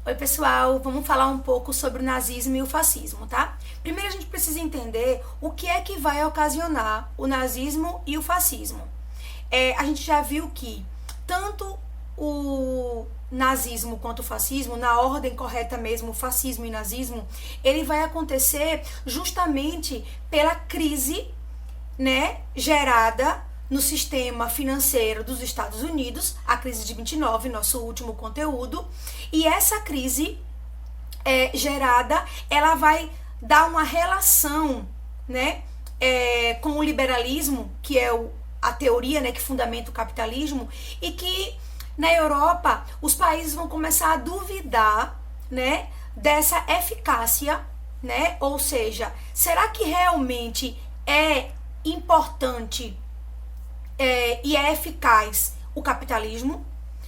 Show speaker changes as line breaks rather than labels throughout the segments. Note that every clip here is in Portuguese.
Oi pessoal, vamos falar um pouco sobre o nazismo e o fascismo, tá? Primeiro a gente precisa entender o que é que vai ocasionar o nazismo e o fascismo. A gente já viu que tanto o nazismo quanto o fascismo, na ordem correta mesmo, fascismo e nazismo, ele vai acontecer justamente pela crise, né, gerada no sistema financeiro dos Estados Unidos, a crise de 29, nosso último conteúdo, e essa crise gerada, ela vai dar uma relação, né, com o liberalismo, que é a teoria, né, que fundamenta o capitalismo, e que na Europa os países vão começar a duvidar, né, dessa eficácia, né, ou seja, será que realmente é importante e é eficaz o capitalismo?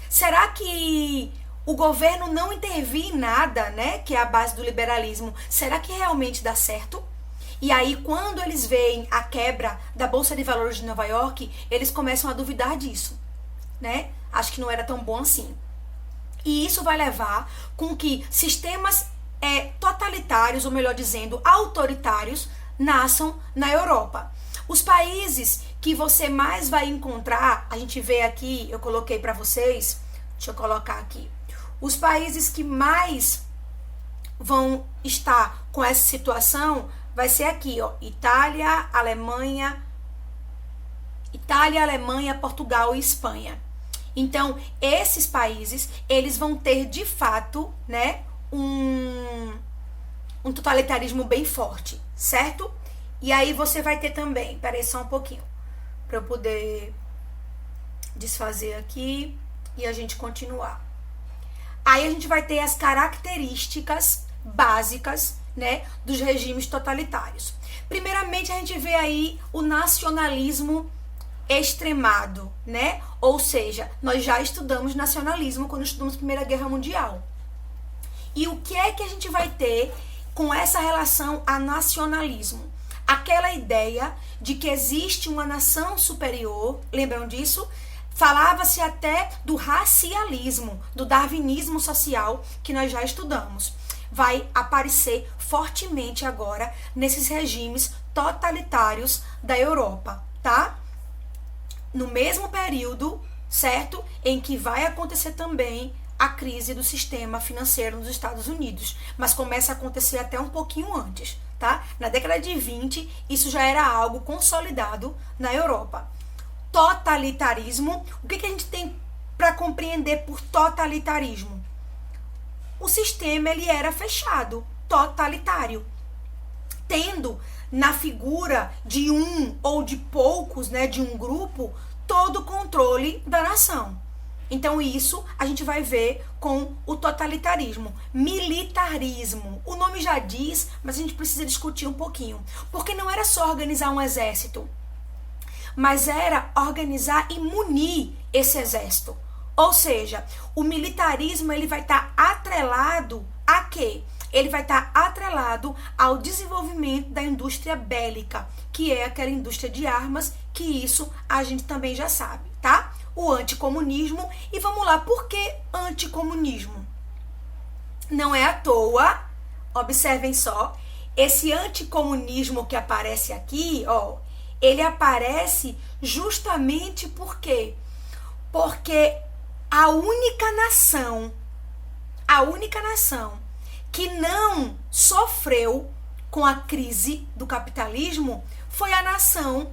Será que o governo não intervir em nada, né, que é a base do liberalismo, será que realmente dá certo? E aí, quando eles veem a quebra da Bolsa de Valores de Nova York, eles começam a duvidar disso, né? Acho que não era tão bom assim. E isso vai levar com que sistemas totalitários, ou melhor dizendo, autoritários, nasçam na Europa. Os países que você mais vai encontrar, a gente vê aqui, eu coloquei para vocês, deixa eu colocar aqui, os países que mais vão estar com essa situação vai ser aqui, ó, Itália, Alemanha, Portugal e Espanha. Então, esses países, eles vão ter de fato, né, um totalitarismo bem forte, certo? E aí você vai ter também, peraí só um pouquinho, para eu poder desfazer aqui e a gente continuar. Aí a gente vai ter as características básicas, né, dos regimes totalitários. Primeiramente, a gente vê aí o nacionalismo extremado, né? Ou seja, nós já estudamos nacionalismo quando estudamos a Primeira Guerra Mundial. E o que é que a gente vai ter com essa relação a nacionalismo? Aquela ideia de que existe uma nação superior, lembram disso? Falava-se até do racialismo, do darwinismo social, que nós já estudamos. Vai aparecer fortemente agora nesses regimes totalitários da Europa, tá? No mesmo período, certo? Em que vai acontecer também a crise do sistema financeiro nos Estados Unidos, mas começa a acontecer até um pouquinho antes, tá? Na década de 20, isso já era algo consolidado na Europa. Totalitarismo, o que a gente tem para compreender por totalitarismo? O sistema, ele era fechado, totalitário, tendo na figura de um ou de poucos, né, de um grupo, todo o controle da nação. Então isso a gente vai ver com o totalitarismo. Militarismo, o nome já diz, mas a gente precisa discutir um pouquinho, porque não era só organizar um exército, mas era organizar e munir esse exército. Ou seja, o militarismo, ele vai estar atrelado a quê? Ele vai estar atrelado ao desenvolvimento da indústria bélica, que é aquela indústria de armas, que isso a gente também já sabe, tá? O anticomunismo, e vamos lá, por que anticomunismo? Não é à toa, observem só, esse anticomunismo que aparece aqui, ó, ele aparece justamente por quê? Porque a única nação que não sofreu com a crise do capitalismo foi a nação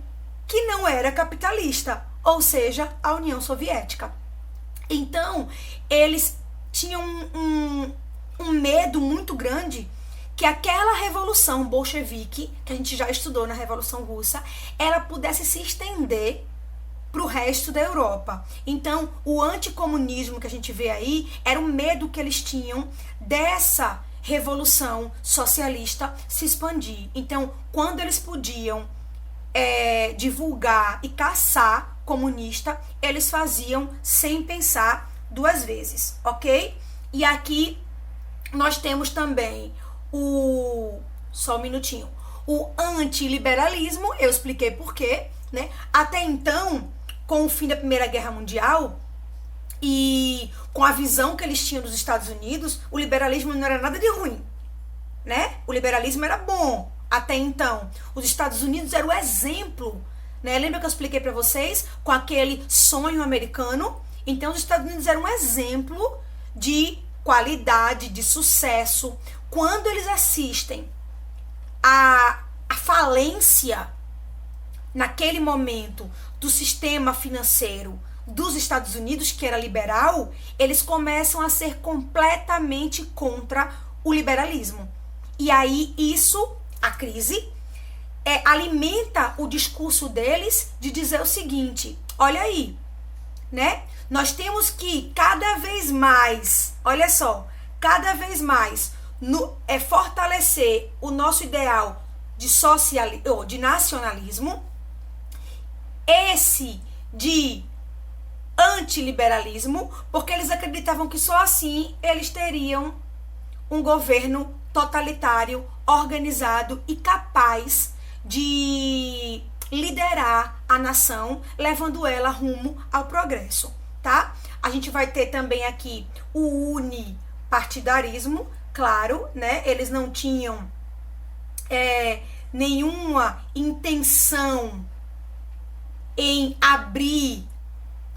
que não era capitalista, ou seja, a União Soviética. Então, eles tinham um medo muito grande que aquela revolução bolchevique, que a gente já estudou na Revolução Russa, ela pudesse se estender para o resto da Europa. Então, o anticomunismo que a gente vê aí era o medo que eles tinham dessa revolução socialista se expandir. Então, quando eles podiam divulgar e caçar comunista, eles faziam sem pensar duas vezes, ok? E aqui nós temos também só um minutinho, o antiliberalismo, eu expliquei por quê, né? Até então, com o fim da Primeira Guerra Mundial, e com a visão que eles tinham dos Estados Unidos, o liberalismo não era nada de ruim, né? O liberalismo era bom até então. Os Estados Unidos era o exemplo, né? Lembra que eu expliquei para vocês com aquele sonho americano? Então, os Estados Unidos eram um exemplo de qualidade, de sucesso. Quando eles assistem a falência naquele momento do sistema financeiro dos Estados Unidos, que era liberal, eles começam a ser completamente contra o liberalismo. E aí isso, a crise, alimenta o discurso deles de dizer o seguinte, olha aí, né? Nós temos que cada vez mais, olha só, cada vez mais fortalecer o nosso ideal de nacionalismo, esse de antiliberalismo, porque eles acreditavam que só assim eles teriam um governo totalitário, organizado e capaz de liderar a nação, levando ela rumo ao progresso, tá? A gente vai ter também aqui o unipartidarismo, claro, né? Eles não tinham nenhuma intenção em abrir,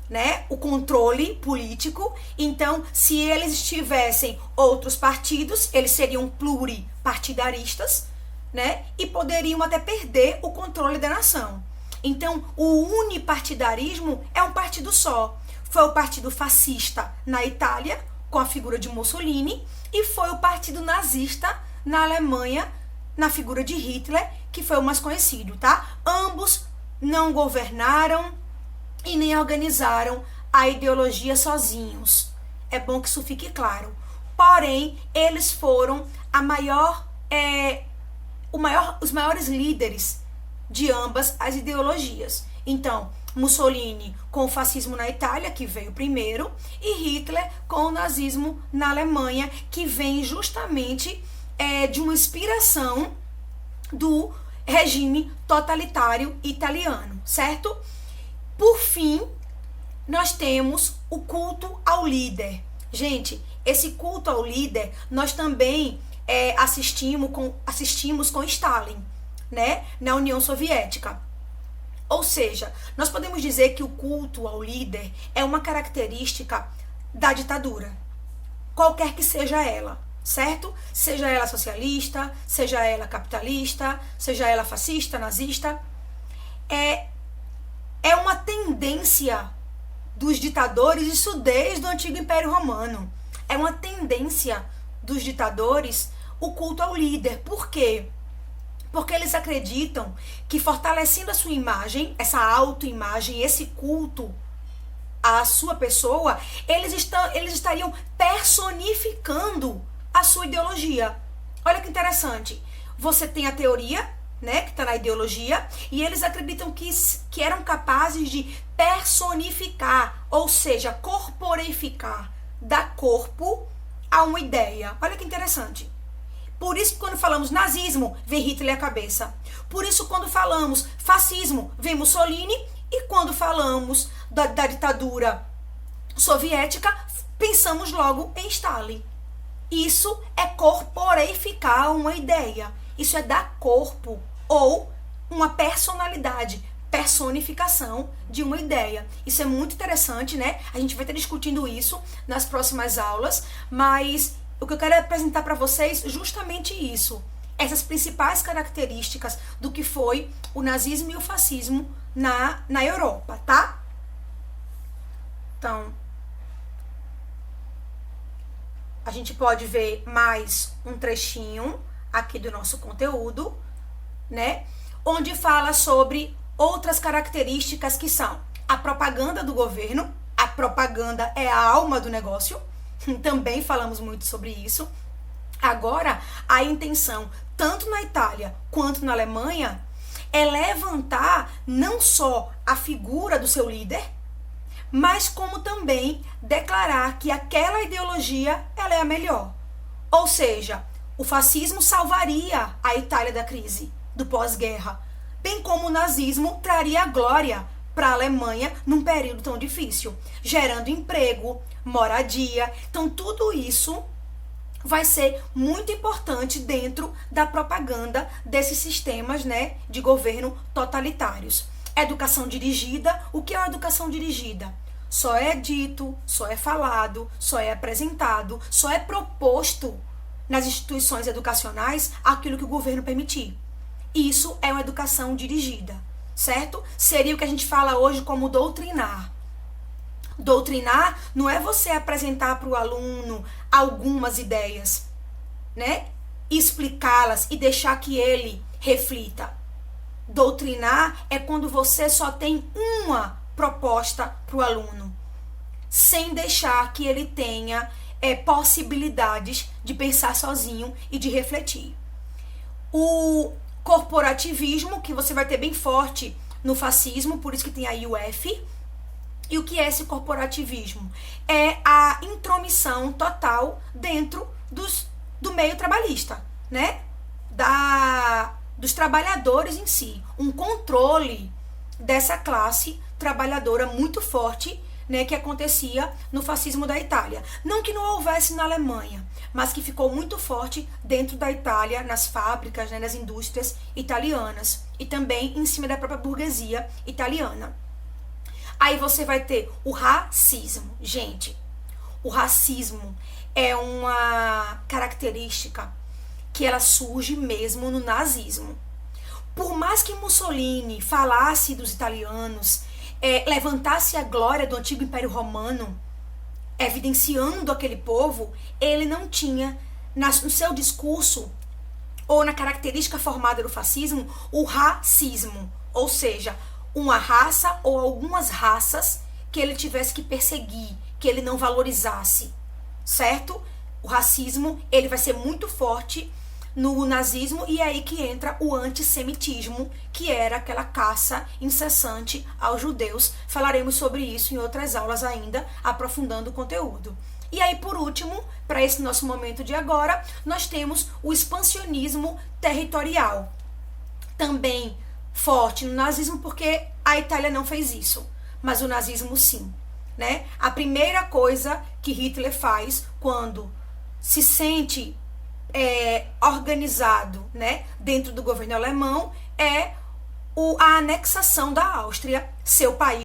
né, o controle político. Então, se eles tivessem outros partidos, eles seriam pluripartidaristas, né, e poderiam até perder o controle da nação. Então, o unipartidarismo é um partido só. Foi o partido fascista na Itália, com a figura de Mussolini, e foi o partido nazista na Alemanha, na figura de Hitler, que foi o mais conhecido, tá? Ambos não governaram e nem organizaram a ideologia sozinhos. É bom que isso fique claro. Porém, eles foram os maiores líderes de ambas as ideologias. Então, Mussolini com o fascismo na Itália, que veio primeiro, e Hitler com o nazismo na Alemanha, que vem justamente de uma inspiração do regime totalitário italiano, certo? Por fim, nós temos o culto ao líder. Gente, esse culto ao líder, nós também assistimos com Stalin, né, na União Soviética. Ou seja, nós podemos dizer que o culto ao líder é uma característica da ditadura, qualquer que seja ela, certo? Seja ela socialista, seja ela capitalista, seja ela fascista, nazista. É uma tendência dos ditadores, isso desde o antigo Império Romano. É uma tendência dos ditadores o culto ao líder. Por quê? Porque eles acreditam que fortalecendo a sua imagem, essa autoimagem, esse culto à sua pessoa, eles estariam personificando a sua ideologia. Olha que interessante. Você tem a teoria, né, que está na ideologia, e eles acreditam que eram capazes de personificar, ou seja, corporificar, dar corpo a uma ideia. Olha que interessante. Por isso que quando falamos nazismo, vem Hitler à cabeça. Por isso quando falamos fascismo, vem Mussolini. E quando falamos da ditadura soviética, pensamos logo em Stalin. Isso é corporificar uma ideia. Isso é dar corpo ou uma personalidade, personificação de uma ideia. Isso é muito interessante, né? A gente vai estar discutindo isso nas próximas aulas, mas o que eu quero apresentar para vocês é justamente isso. Essas principais características do que foi o nazismo e o fascismo na Europa, tá? Então, a gente pode ver mais um trechinho aqui do nosso conteúdo, né? Onde fala sobre outras características que são a propaganda do governo. A propaganda é a alma do negócio. Também falamos muito sobre isso. Agora, a intenção, tanto na Itália quanto na Alemanha, é levantar não só a figura do seu líder, mas como também declarar que aquela ideologia ela é a melhor. Ou seja, o fascismo salvaria a Itália da crise, do pós-guerra, bem como o nazismo traria glória para a Alemanha num período tão difícil, gerando emprego, moradia. Então, tudo isso vai ser muito importante dentro da propaganda desses sistemas, né, de governo totalitários. Educação dirigida. O que é a educação dirigida? Só é dito, só é falado, só é apresentado, só é proposto nas instituições educacionais aquilo que o governo permitir. Isso é uma educação dirigida, certo? Seria o que a gente fala hoje como doutrinar. Doutrinar não é você apresentar para o aluno algumas ideias, né? Explicá-las e deixar que ele reflita. Doutrinar é quando você só tem uma proposta para o aluno, sem deixar que ele tenha possibilidades de pensar sozinho e de refletir. O corporativismo, que você vai ter bem forte no fascismo, por isso que tem a UF. E o que é esse corporativismo? É a intromissão total dentro do meio trabalhista, né? Dos trabalhadores em si. Um controle dessa classe trabalhadora muito forte, né, que acontecia no fascismo da Itália. Não que não houvesse na Alemanha, mas que ficou muito forte dentro da Itália, nas fábricas, né, nas indústrias italianas. E também em cima da própria burguesia italiana. Aí você vai ter o racismo. Gente, o racismo é uma característica que ela surge mesmo no nazismo. Por mais que Mussolini falasse dos italianos, levantasse a glória do antigo Império Romano, evidenciando aquele povo, ele não tinha no seu discurso ou na característica formada do fascismo o racismo, ou seja, uma raça ou algumas raças que ele tivesse que perseguir, que ele não valorizasse, certo? O racismo, ele vai ser muito forte no nazismo, e é aí que entra o antissemitismo, que era aquela caça incessante aos judeus. Falaremos sobre isso em outras aulas ainda, aprofundando o conteúdo. E aí, por último, para esse nosso momento de agora, nós temos o expansionismo territorial. Também forte no nazismo, porque a Itália não fez isso, mas o nazismo sim, né? A primeira coisa que Hitler faz quando se sente organizado, né, dentro do governo alemão é a anexação da Áustria, seu país.